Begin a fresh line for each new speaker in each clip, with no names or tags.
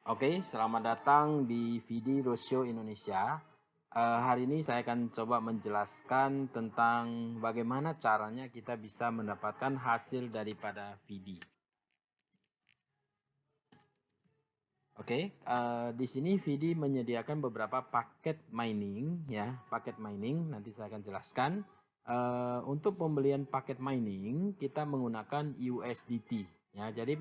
Oke, selamat datang di VD Roadshow Indonesia. Hari ini saya akan coba menjelaskan tentang bagaimana caranya kita bisa mendapatkan hasil daripada VD. Oke, di sini VD menyediakan beberapa paket mining, ya, paket mining. Nanti saya akan jelaskan. Untuk pembelian paket mining kita menggunakan USDT, ya. Jadi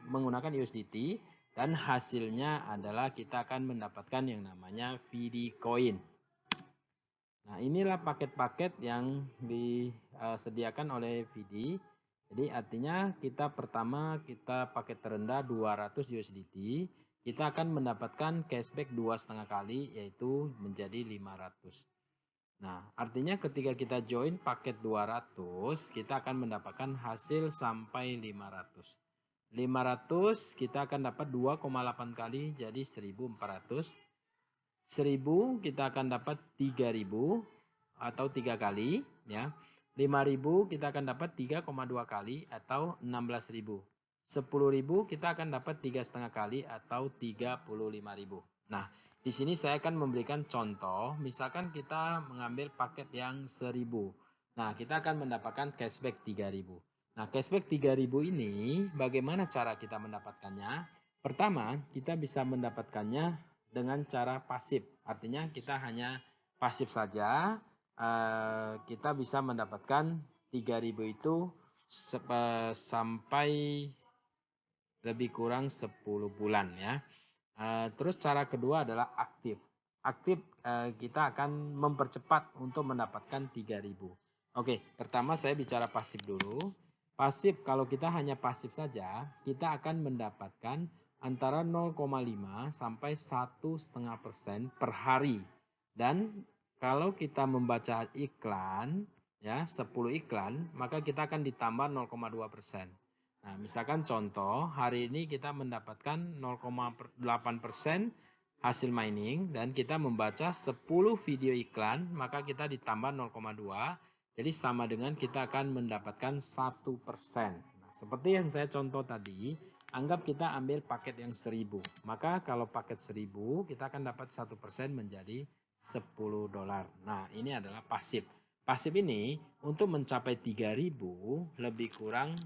menggunakan USDT dan hasilnya adalah kita akan mendapatkan yang namanya VD Coin. Nah, inilah paket-paket yang disediakan oleh VD. Jadi artinya kita pertama kita paket terendah 200 USDT, kita akan mendapatkan cashback 2,5 kali yaitu menjadi 500. Nah, artinya ketika kita join paket 200, kita akan mendapatkan hasil sampai 500. 500 kita akan dapat 2,8 kali jadi 1.400. 1.000 kita akan dapat 3.000 atau 3 kali, ya. 5.000 kita akan dapat 3,2 kali atau 16.000. 10.000 kita akan dapat 3,5 kali atau 35.000. Nah, di sini saya akan memberikan contoh, misalkan kita mengambil paket yang 1.000. Nah, kita akan mendapatkan cashback 3.000. Nah, cashback 3.000 ini bagaimana cara kita mendapatkannya? Pertama, kita bisa mendapatkannya dengan cara pasif. Artinya kita hanya pasif saja, kita bisa mendapatkan 3.000 itu sampai lebih kurang 10 bulan, ya. Terus cara kedua adalah aktif. Aktif kita akan mempercepat untuk mendapatkan 3.000. Oke, pertama saya bicara pasif dulu. Pasif kalau kita hanya pasif saja, kita akan mendapatkan antara 0,5 sampai 1,5% per hari. Dan kalau kita membaca iklan, ya 10 iklan, maka kita akan ditambah 0,2%. Nah, misalkan contoh, hari ini kita mendapatkan 0,8% hasil mining dan kita membaca 10 video iklan, maka kita ditambah 0,2. Jadi sama dengan kita akan mendapatkan 1%. Nah, seperti yang saya contoh tadi, anggap kita ambil paket yang 1.000. Maka kalau paket 1.000, kita akan dapat 1% menjadi $10. Nah, ini adalah pasif. Pasif ini untuk mencapai 3.000 lebih kurang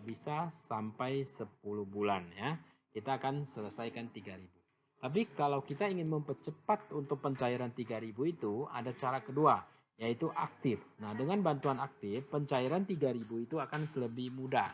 bisa sampai 10 bulan, ya. Kita akan selesaikan 3.000. Tapi kalau kita ingin mempercepat untuk pencairan 3.000 itu ada cara kedua, yaitu aktif. Nah, dengan bantuan aktif pencairan 3.000 itu akan lebih mudah.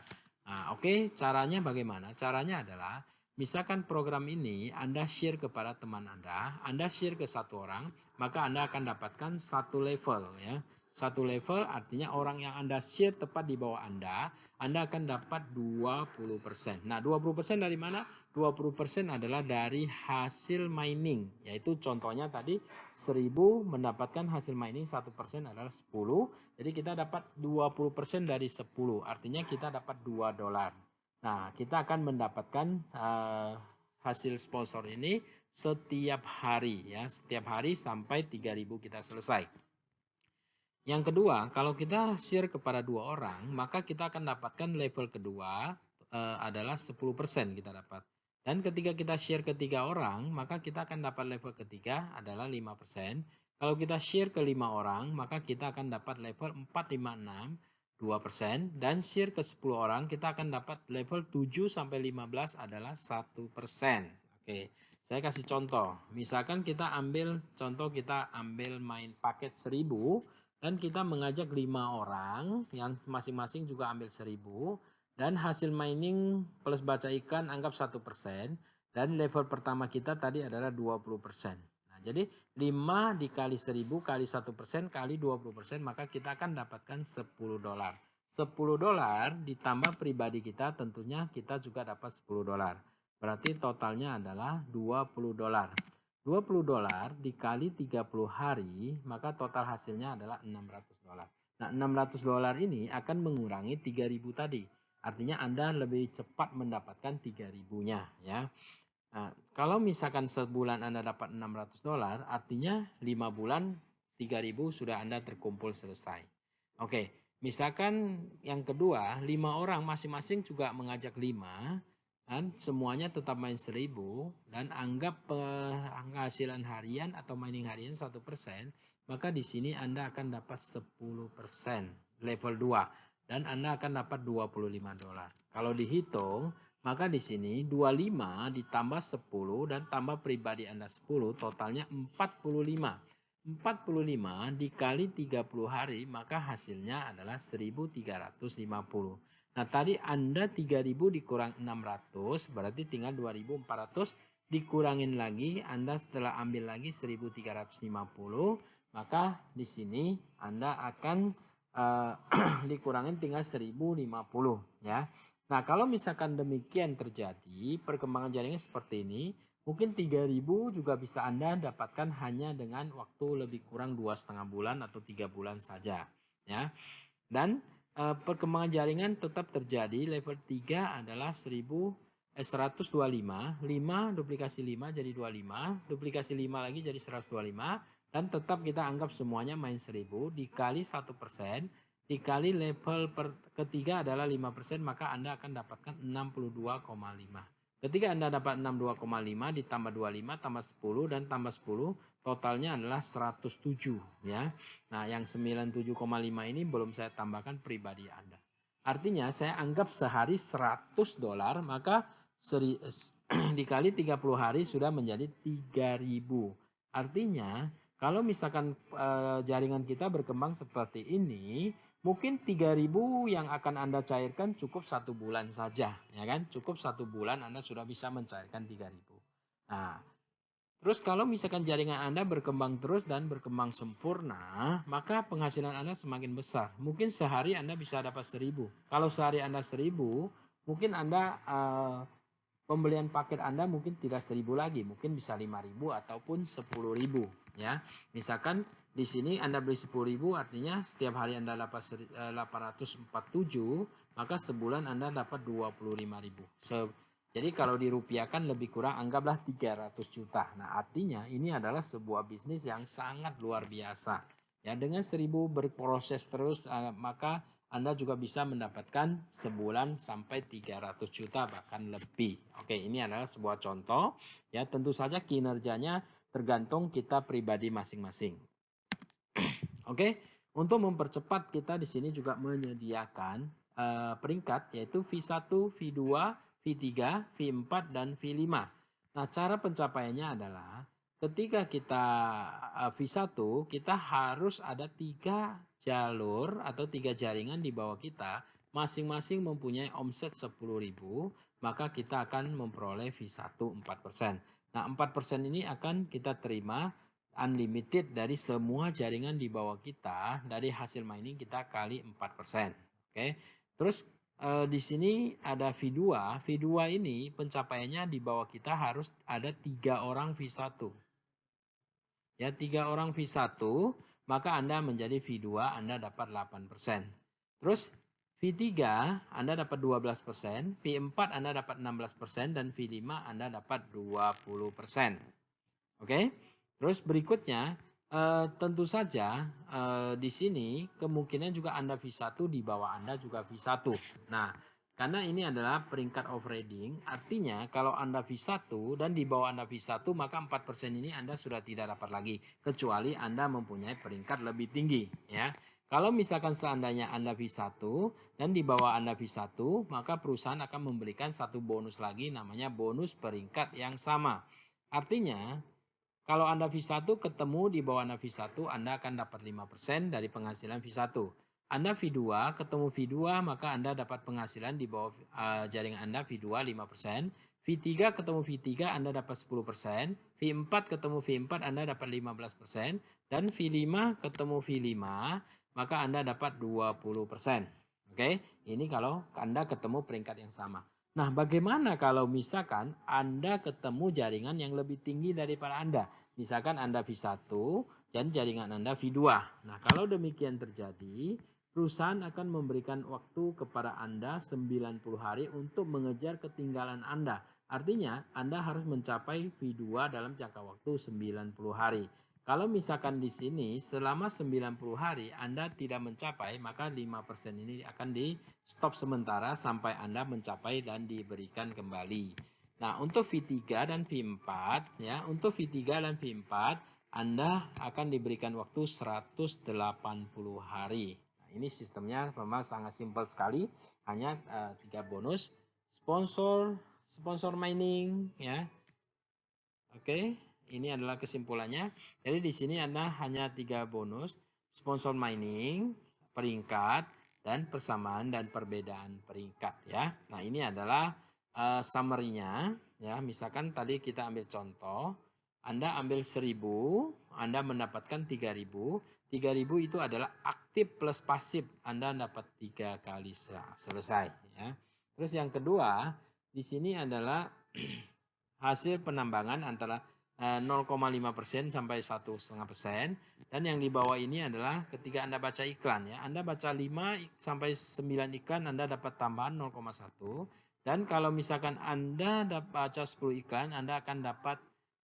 Nah, oke, caranya bagaimana? Caranya adalah misalkan program ini Anda share kepada teman Anda share ke satu orang, maka Anda akan dapatkan satu level, ya. Satu level artinya orang yang Anda share tepat di bawah Anda akan dapat 20%. Nah, 20% dari mana? 20% adalah dari hasil mining, yaitu contohnya tadi 1.000 mendapatkan hasil mining 1% adalah 10. Jadi kita dapat 20% dari 10, artinya kita dapat $2. Nah, kita akan mendapatkan hasil sponsor ini setiap hari, ya, setiap hari sampai 3.000 kita selesai. Yang kedua, kalau kita share kepada 2 orang, maka kita akan dapatkan level kedua adalah 10% kita dapat. Dan ketika kita share ke 3 orang, maka kita akan dapat level ketiga adalah 5%. Kalau kita share ke 5 orang, maka kita akan dapat level 4, 5, 6, 2%. Dan share ke 10 orang, kita akan dapat level 7 sampai 15 adalah 1%. Oke, saya kasih contoh. Misalkan kita ambil contoh, kita ambil main paket 1.000 dan kita mengajak 5 orang yang masing-masing juga ambil 1.000 dan hasil mining plus baca iklan anggap 1% dan level pertama kita tadi adalah 20%. Nah, jadi 5 dikali 1.000 kali 1% kali 20%, maka kita akan dapatkan $10. $10 ditambah pribadi kita, tentunya kita juga dapat $10. Berarti totalnya adalah $20. $20 dikali 30 hari, maka total hasilnya adalah $600. Nah, $600 ini akan mengurangi 3.000 tadi. Artinya Anda lebih cepat mendapatkan 3.000-nya, ya. Nah, kalau misalkan sebulan Anda dapat $600, artinya 5 bulan 3.000 sudah Anda terkumpul selesai. Oke, misalkan yang kedua, 5 orang masing-masing juga mengajak 5. Dan semuanya tetap main 1000 dan anggap penghasilan harian atau mining harian 1%, maka di sini Anda akan dapat 10% level 2 dan Anda akan dapat $25. Kalau dihitung, maka di sini 25 ditambah 10 dan tambah pribadi Anda 10, totalnya 45. 45 dikali 30 hari, maka hasilnya adalah 1350. Nah, tadi Anda 3000 dikurang 600, berarti tinggal 2400, dikurangin lagi, Anda setelah ambil lagi 1350, maka di sini Anda akan dikurangin tinggal 1050 ya. Nah, kalau misalkan demikian terjadi, perkembangan jaringan seperti ini, mungkin 3000 juga bisa Anda dapatkan hanya dengan waktu lebih kurang 2,5 bulan atau 3 bulan saja ya. Dan perkembangan jaringan tetap terjadi. Level 3 adalah 125, 5 duplikasi 5 jadi 25, duplikasi 5 lagi jadi 125, dan tetap kita anggap semuanya main 1000 dikali 1%, dikali level ketiga adalah 5%, maka Anda akan dapatkan 62,5. Ketika Anda dapat 62,5 ditambah 25 tambah 10 dan tambah 10, totalnya adalah 107 ya. Nah, yang 97,5 ini belum saya tambahkan pribadi Anda. Artinya saya anggap sehari $100, maka dikali 30 hari sudah menjadi 3000. Artinya kalau misalkan jaringan kita berkembang seperti ini, mungkin 3000 yang akan Anda cairkan cukup 1 bulan saja, ya kan? Cukup 1 bulan Anda sudah bisa mencairkan 3000. Nah, terus kalau misalkan jaringan Anda berkembang terus dan berkembang sempurna, maka penghasilan Anda semakin besar. Mungkin sehari Anda bisa dapat 1000. Kalau sehari Anda 1000, mungkin Anda pembelian paket Anda mungkin tidak 1000 lagi, mungkin bisa 5000 ataupun 10.000 ya. Misalkan di sini Anda beli 10.000, artinya setiap hari Anda dapat 847, maka sebulan Anda dapat 25.000. Jadi kalau dirupiahkan lebih kurang anggaplah 300 juta. Nah, artinya ini adalah sebuah bisnis yang sangat luar biasa. Ya, dengan 1000 berproses terus, maka Anda juga bisa mendapatkan sebulan sampai 300 juta bahkan lebih. Oke, ini adalah sebuah contoh. Ya, tentu saja kinerjanya tergantung kita pribadi masing-masing. Oke, untuk mempercepat kita di sini juga menyediakan peringkat yaitu V1, V2, V3, V4 dan V5. Nah, cara pencapaiannya adalah ketika kita V1, kita harus ada 3 jalur atau 3 jaringan di bawah kita, masing-masing mempunyai omset 10.000, maka kita akan memperoleh V1 4%. Nah, 4% ini akan kita terima unlimited dari semua jaringan di bawah kita, dari hasil mining kita kali 4%. Oke. Terus di sini ada V2. V2 ini pencapaiannya di bawah kita harus ada 3 orang V1. Ya, 3 orang V1, maka Anda menjadi V2, Anda dapat 8%. Terus V3 Anda dapat 12%, V4 Anda dapat 16%, dan V5 Anda dapat 20%. Oke. Terus berikutnya tentu saja di sini kemungkinan juga Anda V1, di bawah Anda juga V1. Nah, karena ini adalah peringkat overriding, artinya kalau Anda V1 dan di bawah Anda V1, maka 4% ini Anda sudah tidak dapat lagi, kecuali Anda mempunyai peringkat lebih tinggi ya. Kalau misalkan seandainya Anda V1 dan di bawah Anda V1, maka perusahaan akan memberikan satu bonus lagi, namanya bonus peringkat yang sama. Artinya kalau Anda V1 ketemu di bawah Anda V1, Anda akan dapat 5% dari penghasilan V1. Anda V2 ketemu V2, maka Anda dapat penghasilan di bawah jaringan Anda V2 5%. V3 ketemu V3, Anda dapat 10%. V4 ketemu V4, Anda dapat 15%. Dan V5 ketemu V5, maka Anda dapat 20%. Oke, ini kalau Anda ketemu peringkat yang sama. Nah, bagaimana kalau misalkan Anda ketemu jaringan yang lebih tinggi daripada Anda? Misalkan Anda V1 dan jaringan Anda V2. Nah, kalau demikian terjadi, perusahaan akan memberikan waktu kepada Anda 90 hari untuk mengejar ketinggalan Anda. Artinya, Anda harus mencapai V2 dalam jangka waktu 90 hari. Kalau misalkan di sini selama 90 hari Anda tidak mencapai, maka 5% ini akan di stop sementara sampai Anda mencapai dan diberikan kembali. Nah, untuk V3 dan V4 ya, untuk V3 dan V4 Anda akan diberikan waktu 180 hari. Nah, ini sistemnya memang sangat simpel sekali, hanya 3 bonus sponsor mining ya. Oke, ini adalah kesimpulannya. Jadi di sini Anda hanya 3 bonus, sponsor mining, peringkat, dan persamaan dan perbedaan peringkat ya. Nah, ini adalah summary-nya ya. Misalkan tadi kita ambil contoh, Anda ambil 1000, Anda mendapatkan 3000. 3000 itu adalah aktif plus pasif. Anda dapat 3 kali selesai ya. Terus yang kedua, di sini adalah hasil penambangan antara 0,5% sampai 1,5%, dan yang di bawah ini adalah ketika Anda baca iklan ya. Anda baca 5 sampai 9 iklan Anda dapat tambahan 0,1, dan kalau misalkan Anda baca 10 iklan Anda akan dapat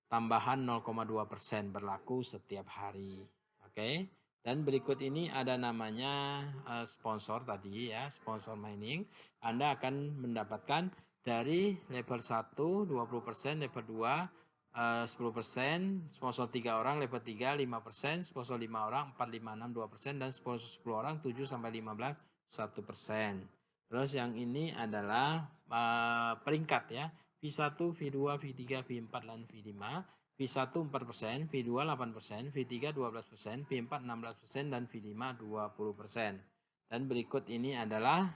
tambahan 0,2% berlaku setiap hari. Oke. Dan berikut ini ada namanya sponsor tadi ya, sponsor mining. Anda akan mendapatkan dari level 1 20%, level 2 10%, sponsor 3 orang, level 3 5%, sponsor 5 orang 4, 5, 6 2%, dan sponsor 10 orang 7 sampai 15 1%. Terus yang ini adalah peringkat ya. V1, V2, V3, V4 dan V5. V1 4%, V2 8%, V3 12%, V4 16%, dan V5 20%. Dan berikut ini adalah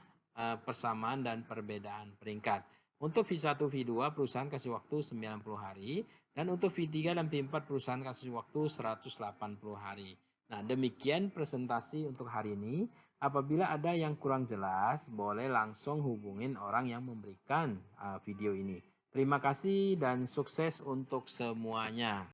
persamaan dan perbedaan peringkat. Untuk V1, V2 perusahaan kasih waktu 90 hari, dan untuk V3 dan V4 perusahaan kasih waktu 180 hari. Nah, demikian presentasi untuk hari ini. Apabila ada yang kurang jelas, boleh langsung hubungin orang yang memberikan video ini. Terima kasih dan sukses untuk semuanya.